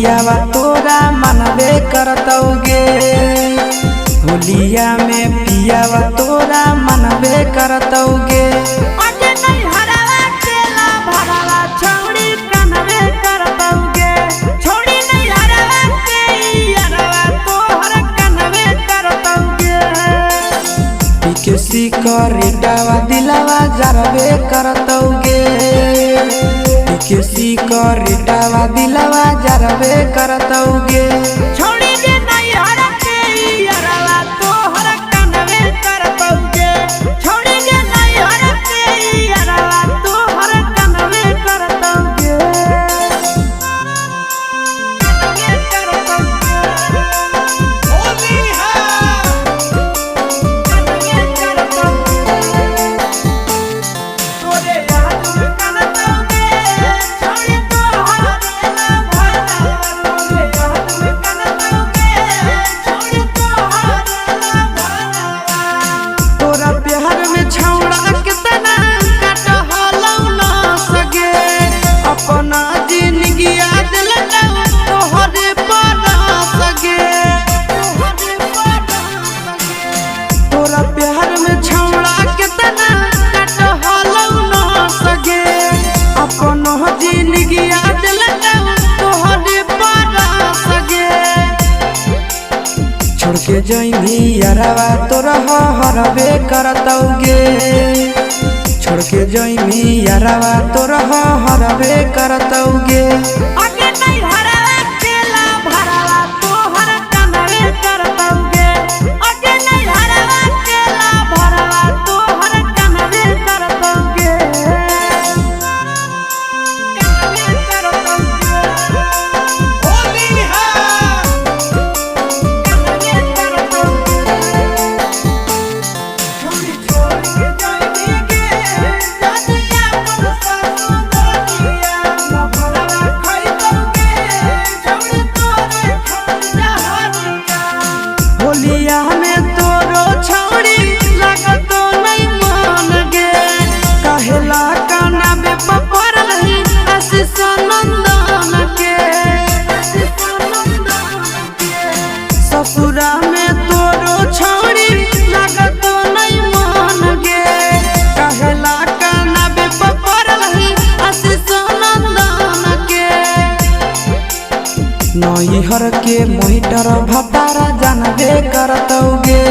पियावा तोरा मनबे करतौगे। होलिया में पियावा तोरा मनबे करतौगे। किसी करेटावा दिलावा जरबे करतौगे। किसी करेटावा दिलावा जरबे करतौगे। छोड़ी दे नहीं हर के यारवा तो हर कनवे करतौगे। छोड़ी दे नहीं हर के यारवा तो हर कनवे करतौगे। होली है छोड़ के जइमी यारवा तोरा हरबे करतौगे। छोड़ के जइमी यारवा तोरा हरबे करतौगे। होलिया में तोरो छौड़ी लागतो नहीं मान गे। कहेला काना बे पपर नहीं आशीष नंदन के। ससुरा में तोरो छौड़ी लागतो नहीं मान गे। कहेला काना बे पपर नहीं आशीष नंदन के। नैहर के मोहिटर भतारा जानबे करतौगे।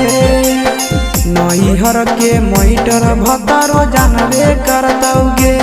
नैहर के मोहिटर भतारो जानबे करतौगे।